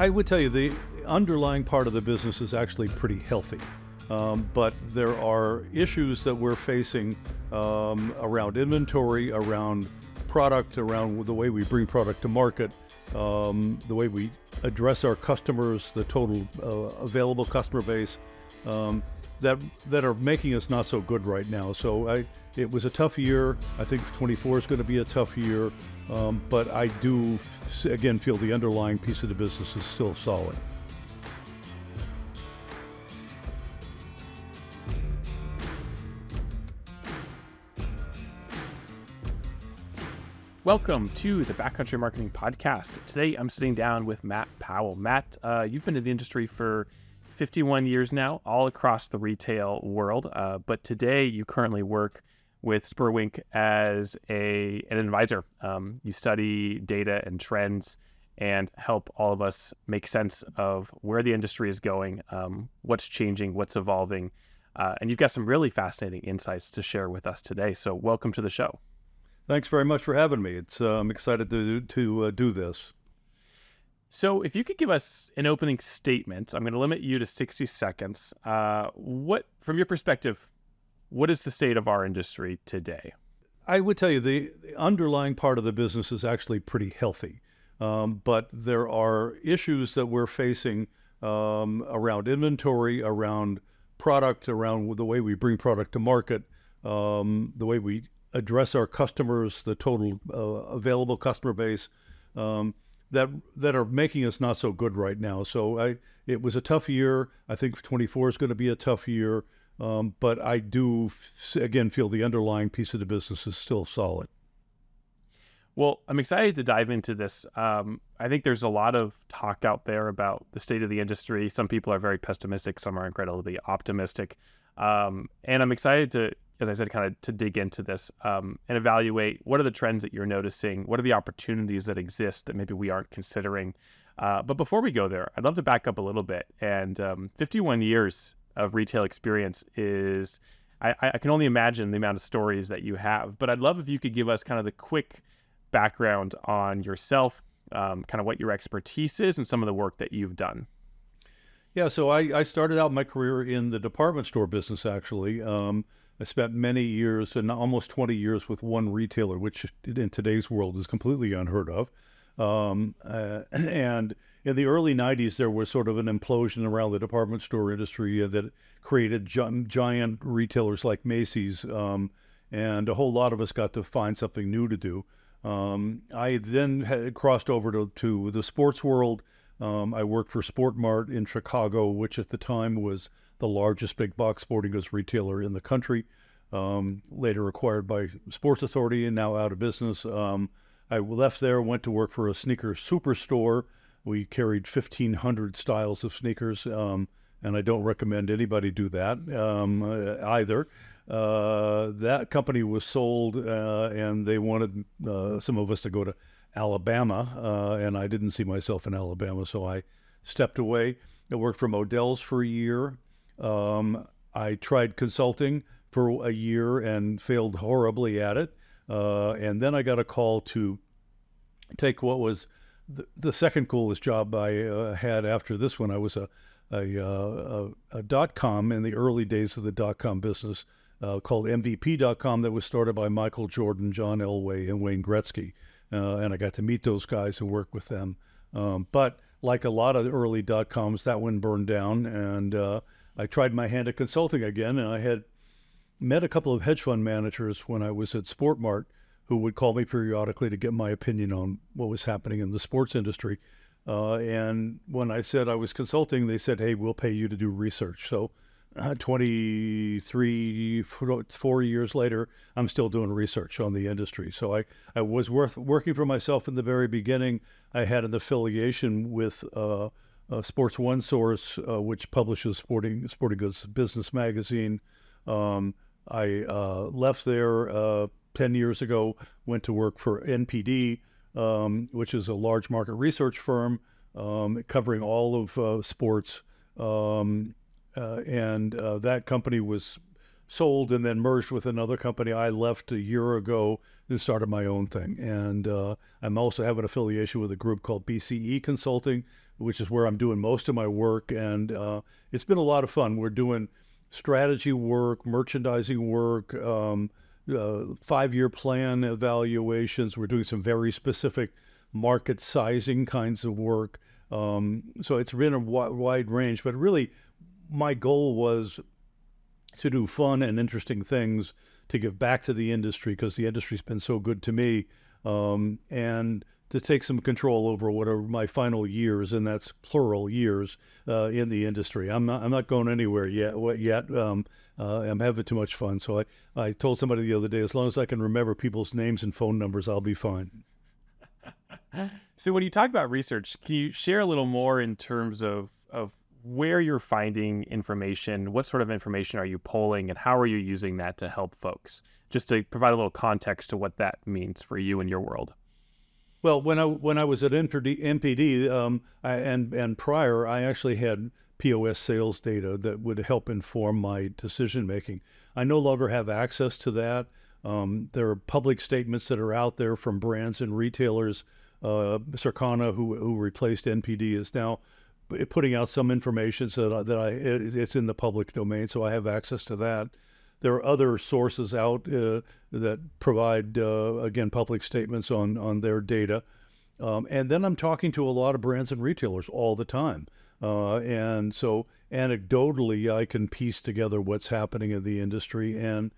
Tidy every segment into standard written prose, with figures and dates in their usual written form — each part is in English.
I would tell you the underlying part of the business is actually pretty healthy. But there are issues that we're facing around inventory, around product, around the way we bring product to market, the way we address our customers, the total available customer base, that are making us not so good right now. So it was a tough year. I think 24 is going to be a tough year, but I do, again, feel the underlying piece of the business is still solid. Welcome to the Backcountry Marketing Podcast. Today, I'm sitting down with Matt Powell. Matt, you've been in the industry for 51 years now, all across the retail world. But today, you currently work with Spurwink as an advisor. You study data and trends and help all of us make sense of where the industry is going, what's changing, what's evolving. And you've got some really fascinating insights to share with us today. So welcome to the show. Thanks very much for having me. I'm excited to do this. So if you could give us an opening statement, I'm going to limit you to 60 seconds. From your perspective, what is the state of our industry today? I would tell you the underlying part of the business is actually pretty healthy. But there are issues that we're facing around inventory, around product, around the way we bring product to market, the way we address our customers, the total available customer base, that are making us not so good right now. So it was a tough year. I think 24 is going to be a tough year, but I do, again, feel the underlying piece of the business is still solid. Well, I'm excited to dive into this. I think there's a lot of talk out there about the state of the industry. Some people are very pessimistic, some are incredibly optimistic. And I'm excited to, as I said, kind of to dig into this and evaluate what are the trends that you're noticing, what are the opportunities that exist that maybe we aren't considering. But before we go there, I'd love to back up a little bit. And 51 years of retail experience is, I can only imagine the amount of stories that you have. But I'd love if you could give us kind of the quick background on yourself, kind of what your expertise is and some of the work that you've done. Yeah, so I started out my career in the department store business, actually. I spent many years, and almost 20 years, with one retailer, which in today's world is completely unheard of. And in the early 90s, there was sort of an implosion around the department store industry that created giant retailers like Macy's, and a whole lot of us got to find something new to do. I then had crossed over to the sports world. I worked for Sport Mart in Chicago, which at the time was the largest big box sporting goods retailer in the country, later acquired by Sports Authority and now out of business. I left there, went to work for a sneaker superstore. We carried 1,500 styles of sneakers, and I don't recommend anybody do that either. That company was sold, and they wanted some of us to go to Alabama, and I didn't see myself in Alabama, so I stepped away. I worked for Modell's for a year. I tried consulting for a year and failed horribly at it. And then I got a call to take what was the second coolest job I had after this one. I was a .com in the early days of the .com business, called MVP.com, that was started by Michael Jordan, John Elway, and Wayne Gretzky. And I got to meet those guys and work with them. But like a lot of early .coms, that one burned down, and I tried my hand at consulting again, and I had met a couple of hedge fund managers when I was at Sport Mart who would call me periodically to get my opinion on what was happening in the sports industry. And when I said I was consulting, they said, hey, we'll pay you to do research. So 4 years later, I'm still doing research on the industry. So I was working for myself in the very beginning. I had an affiliation with Sports One Source, which publishes sporting goods business magazine. I left there 10 years ago, went to work for NPD, which is a large market research firm covering all of sports. And that company was sold and then merged with another company. I left a year ago and started my own thing. And I'm also have an affiliation with a group called BCE Consulting, which is where I'm doing most of my work. And it's been a lot of fun. We're doing strategy work, merchandising work, 5-year plan evaluations. We're doing some very specific market sizing kinds of work. So it's been a wide range, but really my goal was to do fun and interesting things to give back to the industry, because the industry's been so good to me, and to take some control over what are my final years, and that's plural years, in the industry. I'm not going anywhere yet. I'm having too much fun. So I told somebody the other day, as long as I can remember people's names and phone numbers, I'll be fine. So when you talk about research, can you share a little more in terms of where you're finding information? What sort of information are you polling, and how are you using that to help folks? Just to provide a little context to what that means for you and your world. Well, when I was at NPD, and prior, I actually had POS sales data that would help inform my decision making. I no longer have access to that. There are public statements that are out there from brands and retailers. Circana, who replaced NPD, is now putting out some information so that it's in the public domain, so I have access to that. There are other sources out that provide, again, public statements on their data. And then I'm talking to a lot of brands and retailers all the time. And so anecdotally, I can piece together what's happening in the industry. And,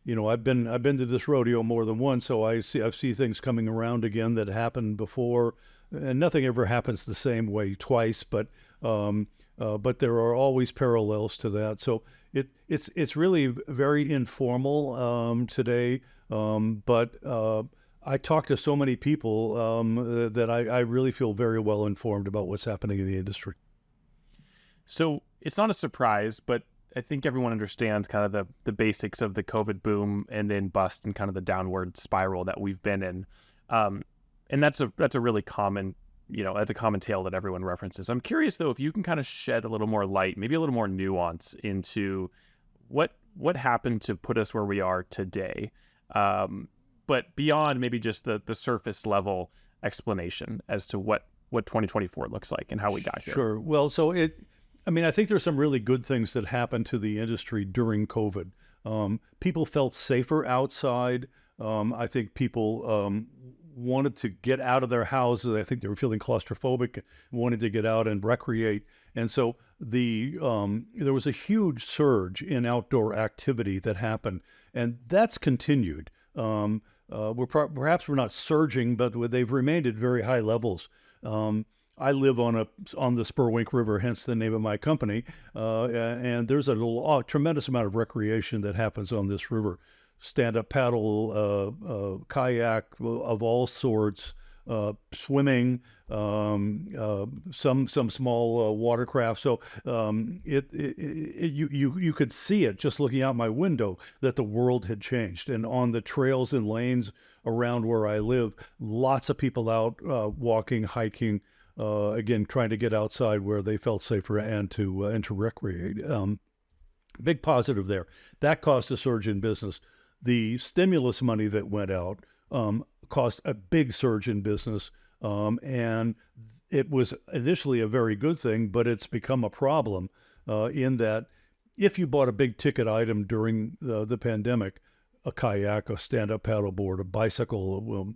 I've been to this rodeo more than once, so I see things coming around again that happened before. And nothing ever happens the same way twice, but there are always parallels to that. So it's really very informal today, but I talk to so many people that I really feel very well informed about what's happening in the industry. So it's not a surprise, but I think everyone understands kind of the basics of the COVID boom and then bust and kind of the downward spiral that we've been in. And that's a really common, that's a common tale that everyone references. I'm curious though, if you can kind of shed a little more light, maybe a little more nuance into what happened to put us where we are today. But beyond maybe just the surface level explanation as to what 2024 looks like and how we got here. Sure. Well, I think there's some really good things that happened to the industry during COVID. People felt safer outside. I think people wanted to get out of their houses. I think they were feeling claustrophobic, wanted to get out and recreate. And so there was a huge surge in outdoor activity that happened, and that's continued. Perhaps we're not surging, but they've remained at very high levels. I live on the Spurwink River, hence the name of my company, and there's a tremendous amount of recreation that happens on this river. Stand-up paddle, kayak of all sorts, swimming, some small watercraft. So you could see it just looking out my window that the world had changed. And on the trails and lanes around where I live, lots of people out walking, hiking. Again, trying to get outside where they felt safer and to recreate. Big positive there. That caused a surge in business. The stimulus money that went out caused a big surge in business, and it was initially a very good thing, but it's become a problem in that if you bought a big ticket item during the pandemic, a kayak, a stand-up paddleboard, a bicycle,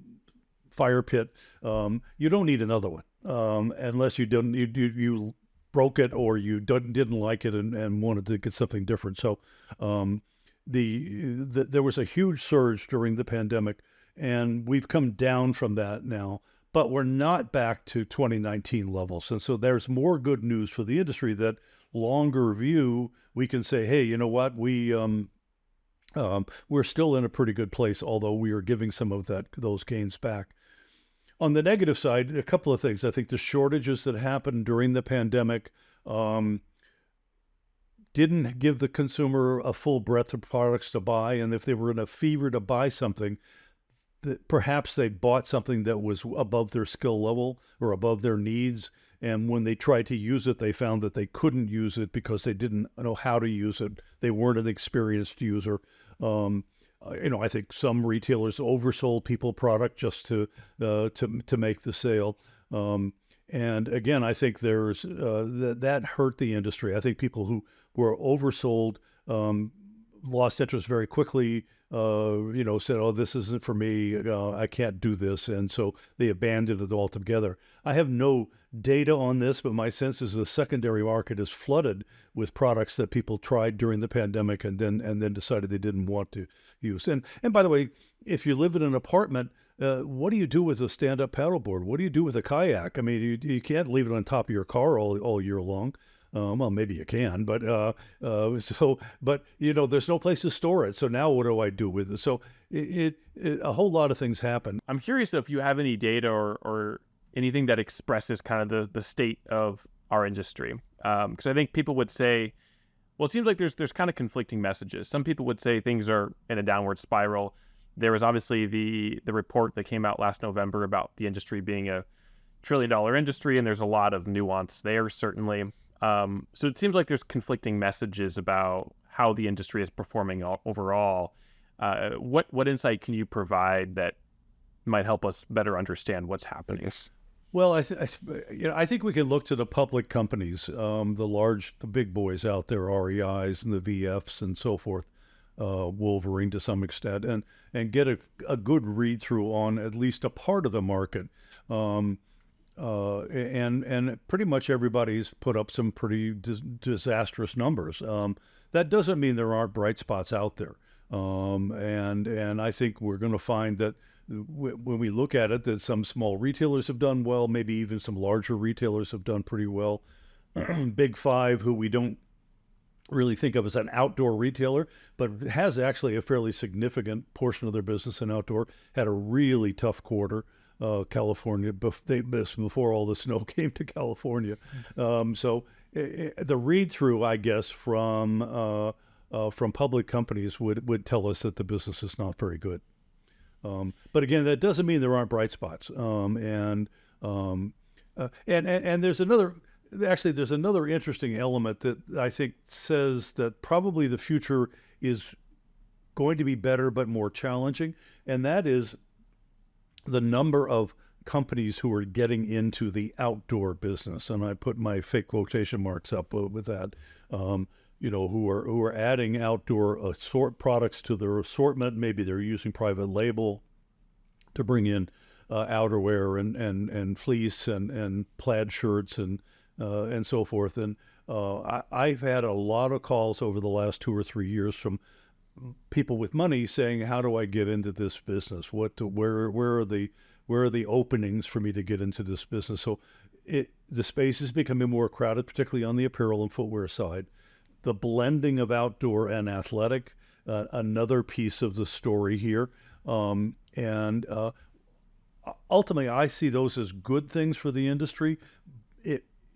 fire pit, you don't need another one. Unless you broke it or you didn't like it and wanted to get something different. So there was a huge surge during the pandemic, and we've come down from that now, but we're not back to 2019 levels. And so there's more good news for the industry that longer view, we can say, hey, you know what, we're still in a pretty good place, although we are giving some of those gains back. On the negative side, a couple of things. I think the shortages that happened during the pandemic didn't give the consumer a full breadth of products to buy. And if they were in a fever to buy something, perhaps they bought something that was above their skill level or above their needs. And when they tried to use it, they found that they couldn't use it because they didn't know how to use it. They weren't an experienced user. I think some retailers oversold people product just to make the sale. And again, I think there's that hurt the industry. I think people who were oversold um, lost interest very quickly. Said, "Oh, this isn't for me. I can't do this," and so they abandoned it altogether. I have no data on this, but my sense is the secondary market is flooded with products that people tried during the pandemic and then decided they didn't want to use. And by the way, if you live in an apartment, what do you do with a stand-up paddleboard? What do you do with a kayak? I mean, you can't leave it on top of your car all year long. Well, maybe you can, but there's no place to store it. So now what do I do with it? So a whole lot of things happen. I'm curious though, if you have any data or anything that expresses kind of the state of our industry. Because I think people would say, well, it seems like there's kind of conflicting messages. Some people would say things are in a downward spiral. There was obviously the report that came out last November about the industry being a $1 trillion industry, and there's a lot of nuance there, certainly. So it seems like there's conflicting messages about how the industry is performing overall. What insight can you provide that might help us better understand what's happening? Well, I think we can look to the public companies, the big boys out there, REIs and the VFs and so forth, Wolverine to some extent, and get a good read through on at least a part of the market. And pretty much everybody's put up some pretty disastrous numbers. That doesn't mean there aren't bright spots out there. And I think we're going to find that when we look at it, that some small retailers have done well, maybe even some larger retailers have done pretty well. Big Five, who we don't really think of as an outdoor retailer, but has actually a fairly significant portion of their business in outdoor, had a really tough quarter. California, before all the snow came to California. So the read-through, I guess, from public companies would tell us that the business is not very good. But again, that doesn't mean there aren't bright spots. And there's another interesting element that I think says that probably the future is going to be better but more challenging, and that is the number of companies who are getting into the outdoor business, and I put my fake quotation marks up with that, who are adding outdoor products to their assortment. Maybe they're using private label to bring in outerwear and fleece and plaid shirts and so forth. And I've had a lot of calls over the last 2 or 3 years from people with money saying, "How do I get into this business? Where are the openings for me to get into this business?" So the space is becoming more crowded, particularly on the apparel and footwear side. The blending of outdoor and athletic, another piece of the story here, and ultimately, I see those as good things for the industry.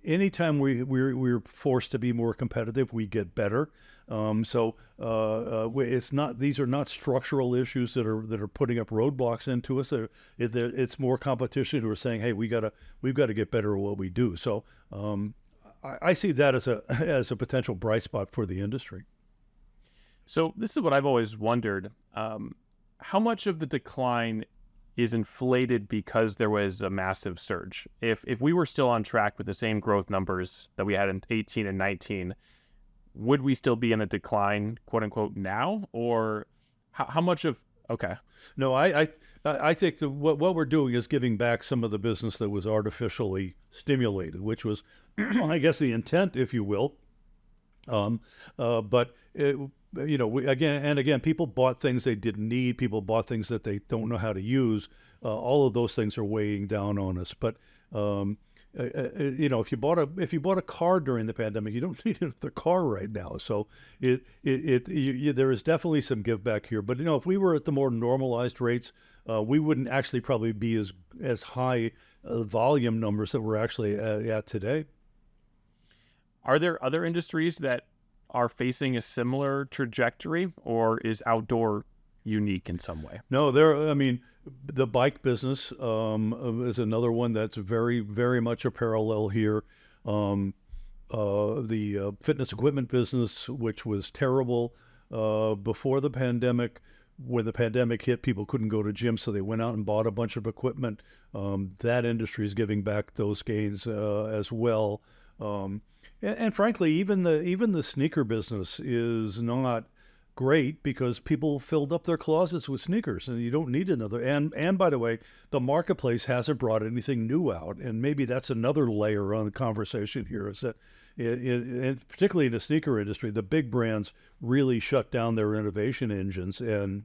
Anytime we're forced to be more competitive, we get better. It's not; these are not structural issues that are putting up roadblocks into us. It's more competition who are saying, "Hey, we've got to get better at what we do." So I see that as a potential bright spot for the industry. So this is what I've always wondered: how much of the decline is inflated because there was a massive surge? If we were still on track with the same growth numbers that we had in 18 and 19, would we still be in a decline, quote unquote, now? Or how much of, okay. No, I think that what we're doing is giving back some of the business that was artificially stimulated, which was, I guess, the intent, if you will. But again, people bought things they didn't need. People bought things that they don't know how to use. All of those things are weighing down on us. But if you bought a car during the pandemic, you don't need another car right now. So there is definitely some give back here. But if we were at the more normalized rates, we wouldn't actually probably be as high volume numbers that we're actually at today. Are there other industries that are facing a similar trajectory, or is outdoor unique in some way? No, the bike business is another one that's very, very much a parallel here. The fitness equipment business, which was terrible before the pandemic. When the pandemic hit, people couldn't go to gyms, so they went out and bought a bunch of equipment. that industry is giving back those gains as well. And frankly, even the sneaker business is not great because people filled up their closets with sneakers, and you don't need another. And by the way, the marketplace hasn't brought anything new out, and maybe that's another layer on the conversation here. Is that and particularly in the sneaker industry, the big brands really shut down their innovation engines, and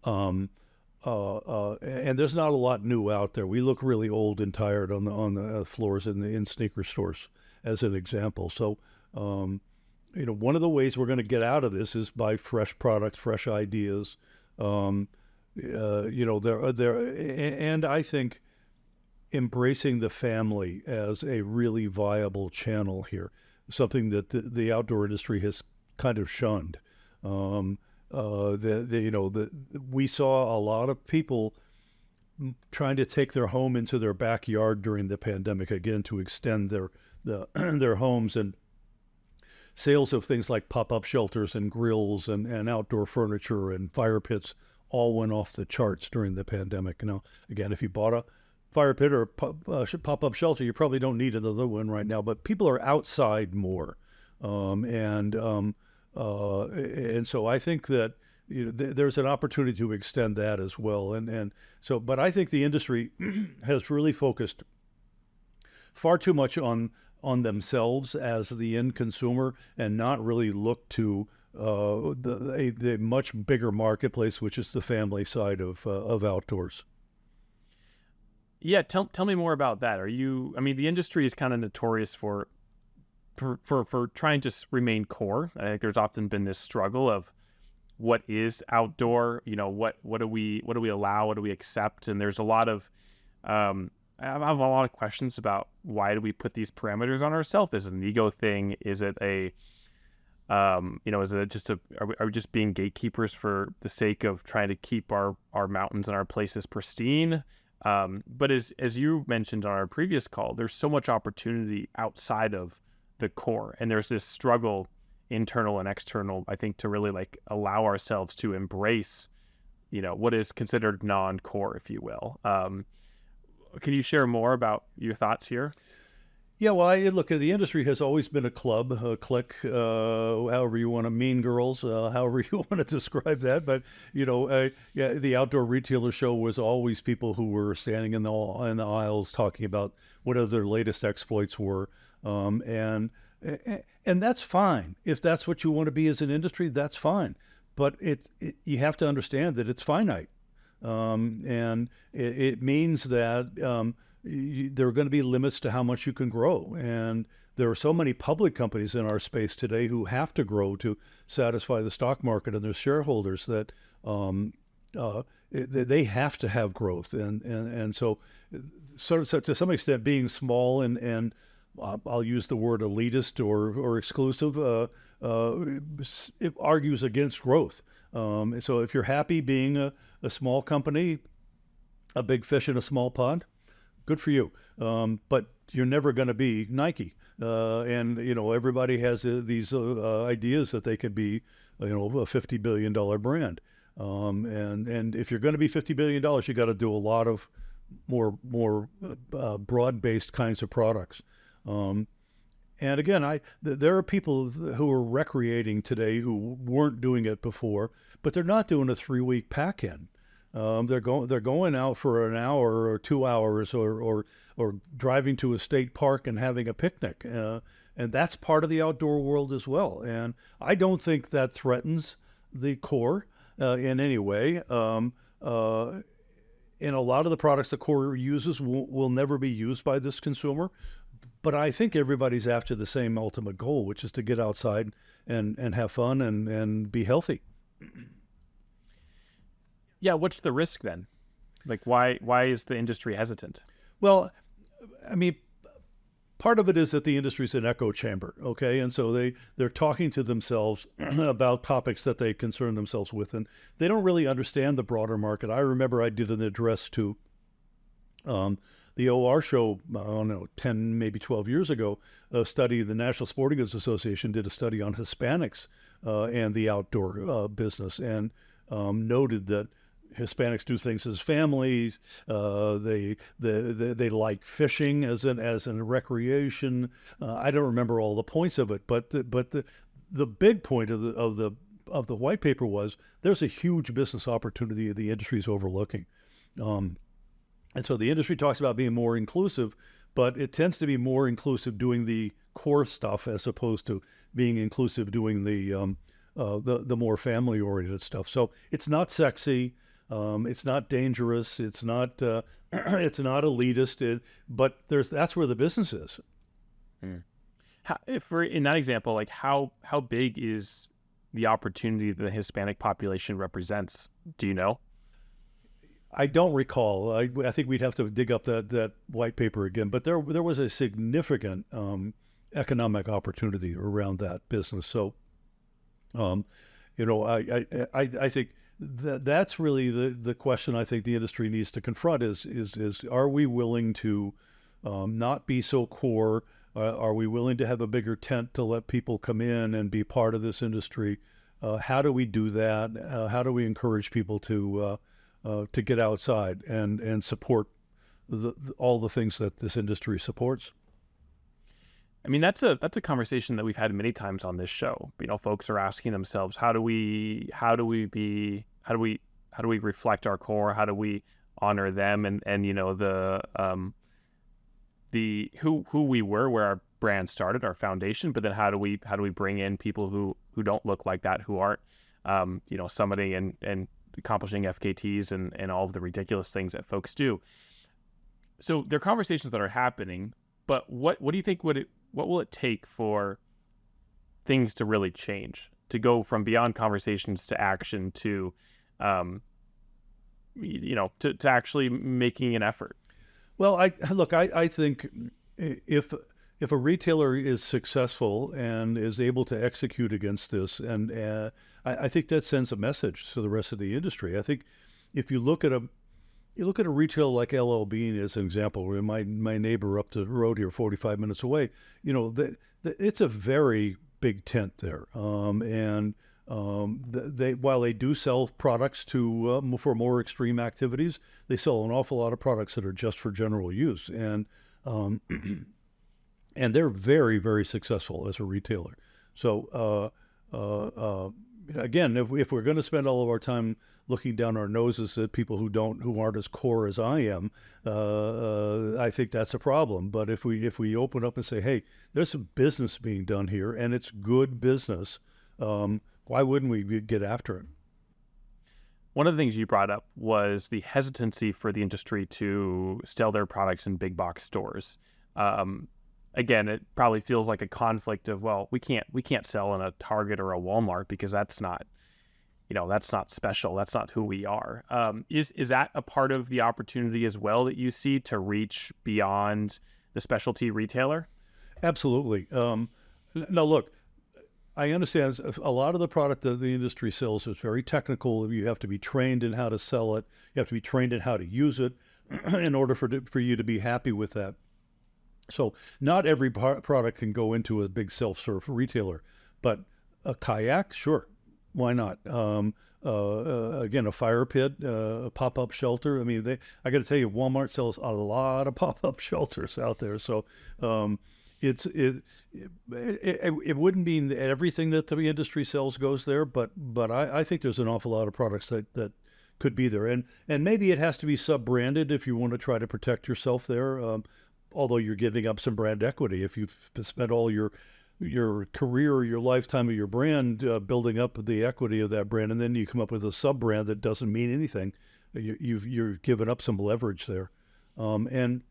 there's not a lot new out there. We look really old and tired on the floors in sneaker stores, as an example. So, one of the ways we're going to get out of this is by fresh products, fresh ideas. And I think embracing the family as a really viable channel here, something that the outdoor industry has kind of shunned. We saw a lot of people trying to take their home into their backyard during the pandemic again to extend their homes, and sales of things like pop-up shelters and grills and outdoor furniture and fire pits all went off the charts during the pandemic. Now, again, if you bought a fire pit or pop-up shelter, you probably don't need another one right now, but people are outside more. And so I think that there's an opportunity to extend that as well. But I think the industry has really focused far too much on themselves as the end consumer, and not really look to the much bigger marketplace, which is the family side of outdoors. Yeah, tell me more about that. The industry is kind of notorious for trying to remain core. I think there's often been this struggle of what is outdoor, what do we allow, what do we accept? And there's a lot of I have a lot of questions about why do we put these parameters on ourselves? Is it an ego thing? Is it are we just being gatekeepers for the sake of trying to keep our mountains and our places pristine? But as you mentioned on our previous call, there's so much opportunity outside of the core, and there's this struggle, internal and external, I think, to really allow ourselves to embrace, what is considered non-core, if you will. Can you share more about your thoughts here? Yeah, well, look, the industry has always been a club, a clique, however you want to, mean girls, however you want to describe that. But, the Outdoor Retailer Show was always people who were standing in the aisles talking about what their latest exploits were. And that's fine. If that's what you want to be as an industry, that's fine. But you have to understand that it's finite. And it means that there are going to be limits to how much you can grow. And there are so many public companies in our space today who have to grow to satisfy the stock market and their shareholders, that they have to have growth. And so to some extent, being small and I'll use the word elitist or exclusive, it argues against growth. So if you're happy being a small company, a big fish in a small pond, good for you. But you're never going to be Nike. And everybody has these ideas that they could be, a $50 billion brand. And if you're going to be $50 billion, you got to do a lot of more broad-based kinds of products. And again, there are people who are recreating today who weren't doing it before, but they're not doing a 3-week pack-in. They're going out for an hour or 2 hours, or driving to a state park and having a picnic, and that's part of the outdoor world as well. And I don't think that threatens the core in any way. And a lot of the products the core uses will never be used by this consumer. But I think everybody's after the same ultimate goal, which is to get outside and have fun and be healthy. Yeah, what's the risk then? Why is the industry hesitant? Well, part of it is that the industry's an echo chamber, okay? And so they're talking to themselves about topics that they concern themselves with, and they don't really understand the broader market. I remember I did an address to the OR show, I don't know, 10, maybe 12 years ago. A study, the National Sporting Goods Association did a study on Hispanics and the outdoor business, and noted that Hispanics do things as families. They like fishing as a recreation. I don't remember all the points of it, but the big point of the white paper was there's a huge business opportunity the industry is overlooking. And so the industry talks about being more inclusive, but it tends to be more inclusive doing the core stuff as opposed to being inclusive doing the more family-oriented stuff. So it's not sexy, it's not dangerous, it's not it's not elitist, but that's where the business is. If for in that example, like how big is the opportunity that the Hispanic population represents? Do you know? I don't recall. I think we'd have to dig up that white paper again. But there was a significant economic opportunity around that business. So, I think that's really the question. I think the industry needs to confront is are we willing to not be so core? Are we willing to have a bigger tent to let people come in and be part of this industry? How do we do that? How do we encourage people to get outside and support all the things that this industry supports? I mean, that's a conversation that we've had many times on this show. Folks are asking themselves, how do we reflect our core? How do we honor them? And the who we were, where our brand started, our foundation, but then how do we bring in people who don't look like that, who aren't summiting and accomplishing FKTs and all of the ridiculous things that folks do. So there are conversations that are happening, but what do you think what will it take for things to really change, to go from beyond conversations to action to to actually making an effort? Well, I think if a retailer is successful and is able to execute against this, and I think that sends a message to the rest of the industry. I think if you look at a retailer like LL Bean as an example, where my neighbor up the road here, 45 minutes away, it's a very big tent there, and while they do sell products for more extreme activities, they sell an awful lot of products that are just for general use, and and they're very, very successful as a retailer. So again, if we're going to spend all of our time looking down our noses at people who aren't as core as I am, I think that's a problem. But if we open up and say, hey, there's some business being done here, and it's good business, why wouldn't we get after it? One of the things you brought up was the hesitancy for the industry to sell their products in big box stores. Again, it probably feels like a conflict of, well, we can't sell in a Target or a Walmart because that's not special. That's not who we are. Is that a part of the opportunity as well that you see to reach beyond the specialty retailer? Absolutely. Now, look, I understand a lot of the product that the industry sells is very technical. You have to be trained in how to sell it. You have to be trained in how to use it in order for you to be happy with that. So not every product can go into a big self-serve retailer, but a kayak, sure, why not? Again, a fire pit, a pop-up shelter. I mean, I got to tell you, Walmart sells a lot of pop-up shelters out there. So it wouldn't mean that everything that the industry sells goes there, but I think there's an awful lot of products that could be there, and maybe it has to be sub-branded if you want to try to protect yourself there. Although you're giving up some brand equity. If you've spent all your career, your lifetime of your brand building up the equity of that brand, and then you come up with a sub-brand that doesn't mean anything, you've given up some leverage there. And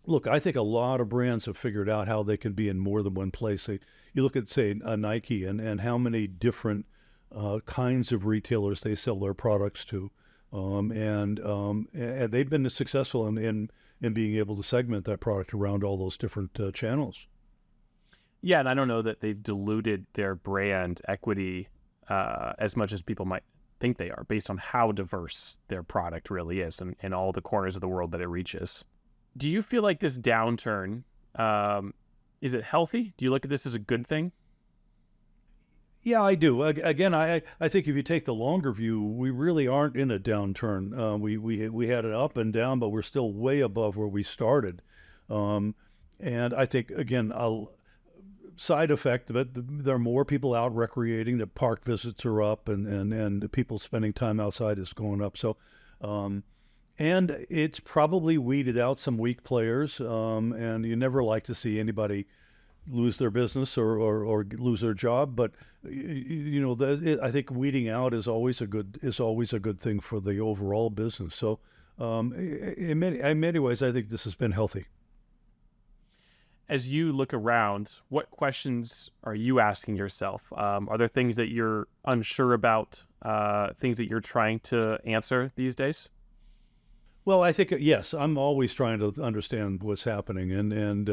look, I think a lot of brands have figured out how they can be in more than one place. You look at, say, a Nike and how many different kinds of retailers they sell their products to. And they've been successful in being able to segment that product around all those different channels. Yeah, and I don't know that they've diluted their brand equity as much as people might think they are, based on how diverse their product really is and all the corners of the world that it reaches. Do you feel like this downturn, is it healthy? Do you look at this as a good thing? Yeah, I do. Again, I think if you take the longer view, we really aren't in a downturn. We had an up and down, but we're still way above where we started. Um, and I think again, a side effect of it, there are more people out recreating. The park visits are up, and the people spending time outside is going up. So, um, and it's probably weeded out some weak players. And you never like to see anybody lose their business or lose their job. But I think weeding out is always a good thing for the overall business. So in many ways, I think this has been healthy. As you look around, what questions are you asking yourself? Are there things that you're unsure about, things that you're trying to answer these days? Well, I think yes, I'm always trying to understand what's happening, and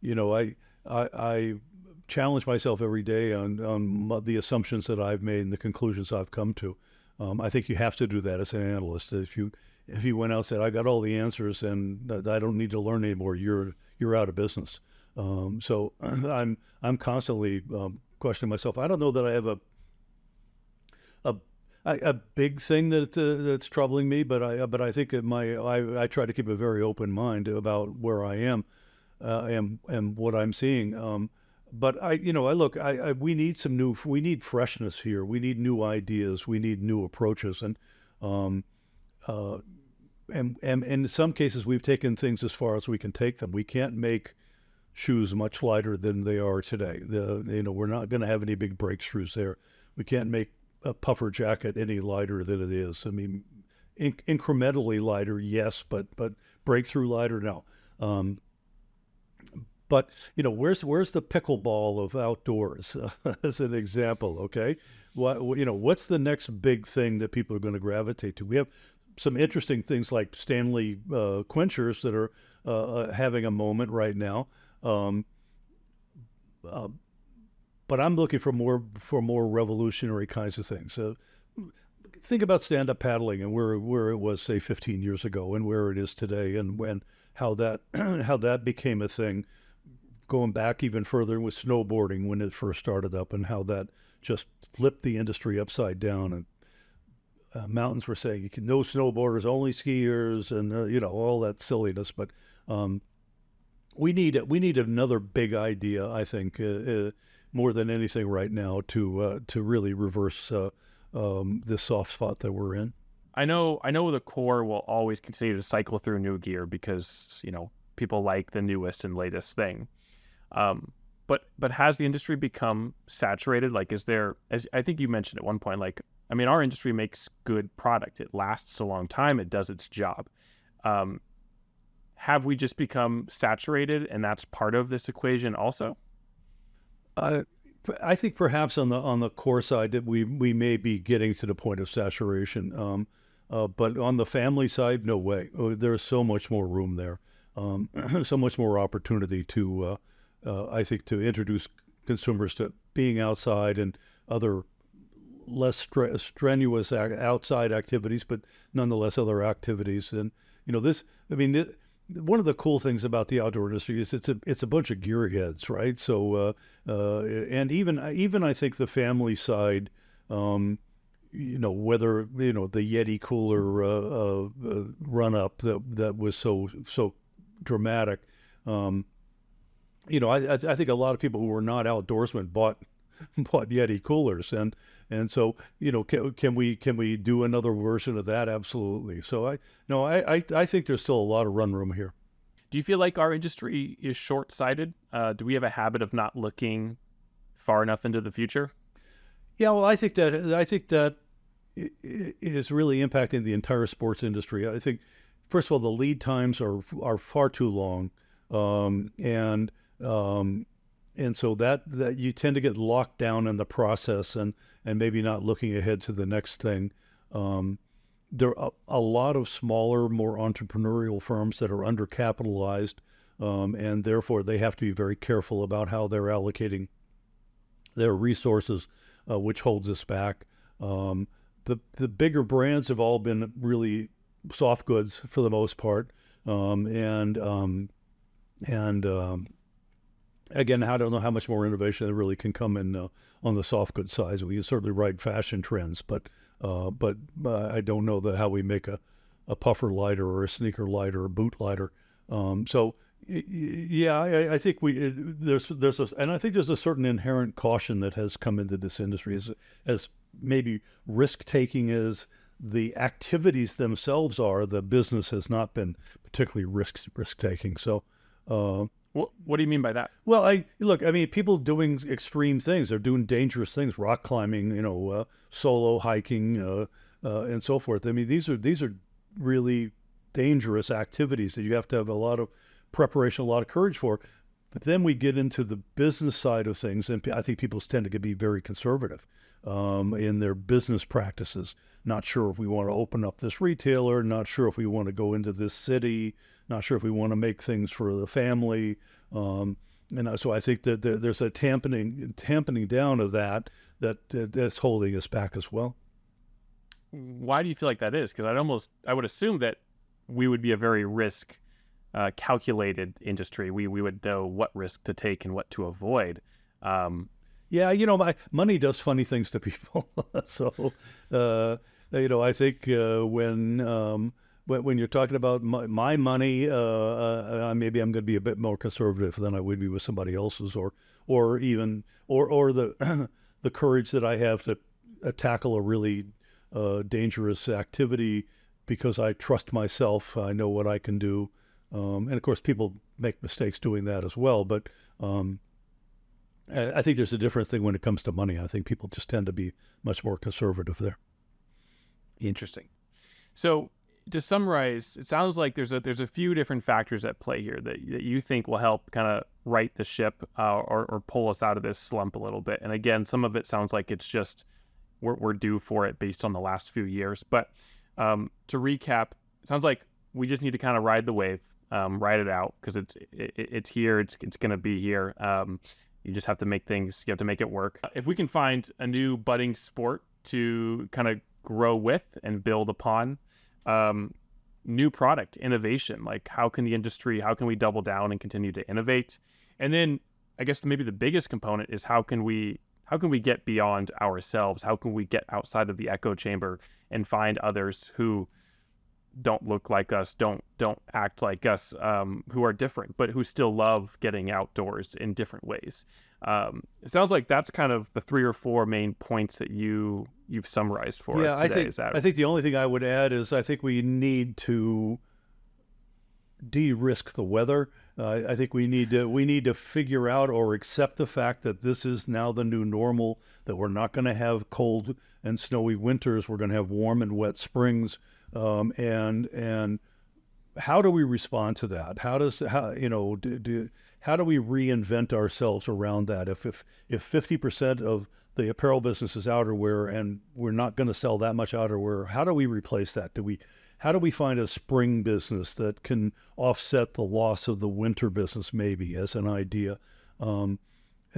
you know, I challenge myself every day on the assumptions that I've made and the conclusions I've come to. I think you have to do that as an analyst. If you went out and said I got all the answers and I don't need to learn anymore, you're out of business. So I'm constantly questioning myself. I don't know that I have a a big thing that's troubling me, but I think I try to keep a very open mind about where I am, and what I'm seeing. But I look, we need freshness here. We need new ideas. We need new approaches, um, uh, and in some cases we've taken things as far as we can take them. We can't make shoes much lighter than they are today. We're not going to have any big breakthroughs there. We can't make a puffer jacket any lighter than it is. I mean, incrementally lighter, yes, but breakthrough lighter, no. But where's the pickleball of outdoors as an example? Okay, what's the next big thing that people are going to gravitate to? We have some interesting things like Stanley quenchers that are having a moment right now. Um, uh, but I'm looking for more revolutionary kinds of things. Think about stand-up paddling and where it was, say, 15 years ago, and where it is today, and how that how that became a thing. Going back even further with snowboarding when it first started up, and how that just flipped the industry upside down. And mountains were saying no snowboarders, only skiers, and all that silliness. But we need another big idea, I think, more than anything right now to really reverse this soft spot that we're in. I know the core will always continue to cycle through new gear because people like the newest and latest thing. But has the industry become saturated? Like, is there, as I think you mentioned at one point, like, I mean, our industry makes good product. It lasts a long time. It does its job. Have we just become saturated, and that's part of this equation also? I think perhaps on the core side that we may be getting to the point of saturation. But on the family side, no way. There's so much more room there, so much more opportunity to I think to introduce consumers to being outside and other less strenuous outside activities, but nonetheless other activities. And this, I mean, one of the cool things about the outdoor industry is it's a bunch of gearheads, right? So and even I think the family side, whether the Yeti cooler run up that was so dramatic. I think a lot of people who were not outdoorsmen bought Yeti coolers, and so can we do another version of that? Absolutely. So I think there's still a lot of run room here. Do you feel like our industry is short-sighted? Do we have a habit of not looking far enough into the future? Yeah, well, I think that is really impacting the entire sports industry. I think, first of all, the lead times are far too long, and so that you tend to get locked down in the process, and maybe not looking ahead to the next thing. There are a lot of smaller, more entrepreneurial firms that are undercapitalized, and therefore they have to be very careful about how they're allocating their resources, which holds us back. The bigger brands have all been really soft goods for the most part, and Again, I don't know how much more innovation there really can come in on the soft goods side. We can certainly ride fashion trends, but I don't know how we make a puffer lighter or a sneaker lighter or a boot lighter. Yeah, I think and I think there's a certain inherent caution that has come into this industry as maybe risk taking as the activities themselves are. The business has not been particularly risk taking. So. What do you mean by that? Well, I mean, people doing extreme things. They're doing dangerous things, rock climbing, solo hiking, and so forth. I mean, these are really dangerous activities that you have to have a lot of preparation, a lot of courage for. But then we get into the business side of things, and I think people tend to be very conservative in their business practices. Not sure if we want to open up this retailer, not sure if we want to go into this city, not sure if we want to make things for the family. So I think that there's a tamping down of that's holding us back as well. Why do you feel like that is? Because I would assume that we would be a very risk calculated industry. We would know what risk to take and what to avoid. Yeah, my money does funny things to people. So, I think when you're talking about my money, maybe I'm going to be a bit more conservative than I would be with somebody else's, or even the the courage that I have to tackle a really dangerous activity because I trust myself. I know what I can do, and of course, people make mistakes doing that as well. But I think there's a different thing when it comes to money. I think people just tend to be much more conservative there. Interesting. So, to summarize, it sounds like there's a few different factors at play here that you think will help kind of right the ship or pull us out of this slump a little bit. And again, some of it sounds like it's just we're due for it based on the last few years. But to recap, it sounds like we just need to kind of ride the wave, ride it out, because it's here. It's going to be here. You just have to make things. You have to make it work. If we can find a new budding sport to kind of grow with and build upon. New product innovation, like how can we double down and continue to innovate? And then I guess maybe the biggest component is how can we get beyond ourselves? How can we get outside of the echo chamber and find others who don't look like us, don't act like us, who are different, but who still love getting outdoors in different ways? It sounds like that's kind of the 3 or 4 main points that you've summarized for us today. I think the only thing I would add is I think we need to de-risk the weather. I think we need to figure out or accept the fact that this is now the new normal, that we're not going to have cold and snowy winters. We're going to have warm and wet springs. And how do we respond to that? How do we reinvent ourselves around that? If 50% of the apparel business is outerwear and we're not going to sell that much outerwear, how do we replace that? How do we find a spring business that can offset the loss of the winter business, maybe, as an idea? And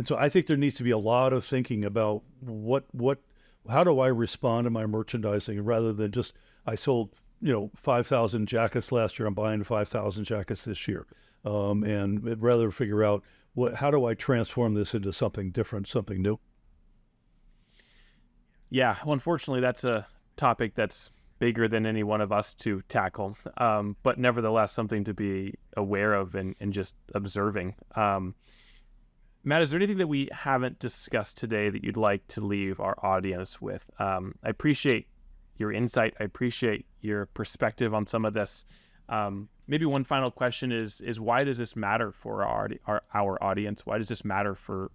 so I think there needs to be a lot of thinking about how do I respond to my merchandising rather than just, I sold 5,000 jackets last year, I'm buying 5,000 jackets this year. And rather figure out how do I transform this into something different, something new? Yeah, well, unfortunately, that's a topic that's bigger than any one of us to tackle, but nevertheless, something to be aware of and just observing. Matt, is there anything that we haven't discussed today that you'd like to leave our audience with? I appreciate your insight. I appreciate your perspective on some of this. Maybe one final question is why does this matter for our audience? Why does this matter for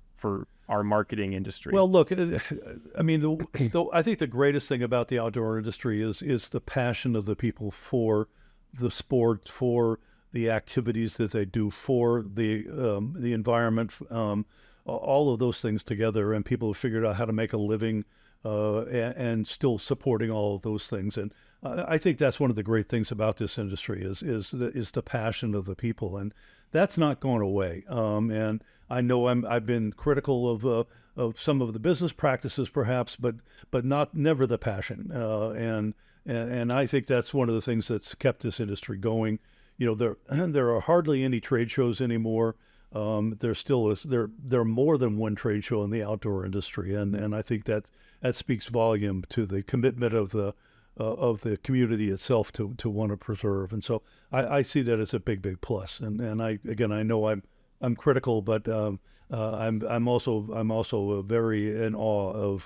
our marketing industry? Well, look, I mean, I think the greatest thing about the outdoor industry is the passion of the people for the sport, for the activities that they do, for the environment, all of those things together, and people have figured out how to make a living and still supporting all of those things. And I think that's one of the great things about this industry is the passion of the people, and that's not going away. And I know I've been critical of some of the business practices, perhaps, but never the passion. And I think that's one of the things that's kept this industry going. There are hardly any trade shows anymore. there still is there are more than one trade show in the outdoor industry, and I think that speaks volume to the commitment of the community itself to want to preserve. And so I see that as a big plus. And I know I'm critical, but I'm also very in awe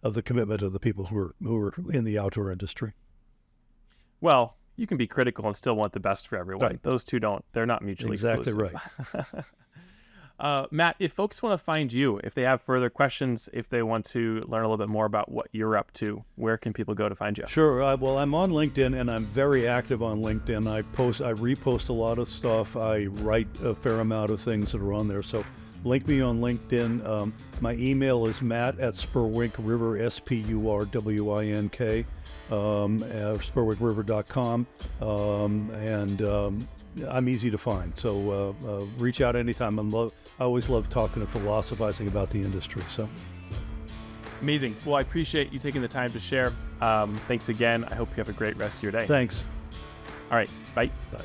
of the commitment of the people who are in the outdoor industry. Well, you can be critical and still want the best for everyone. Right. Those two they're not mutually exactly exclusive. Right. Matt, if folks want to find you, if they have further questions, if they want to learn a little bit more about what you're up to, where can people go to find you? Sure. Well, I'm on LinkedIn, and I'm very active on LinkedIn. I repost a lot of stuff. I write a fair amount of things that are on there. So link me on LinkedIn. My email is matt@spurwinkriver, SPURWINK, spurwinkriver.com. And I'm easy to find. So reach out anytime. I always love talking and philosophizing about the industry. So amazing. Well, I appreciate you taking the time to share. Thanks again. I hope you have a great rest of your day. Thanks. All right. Bye. Bye.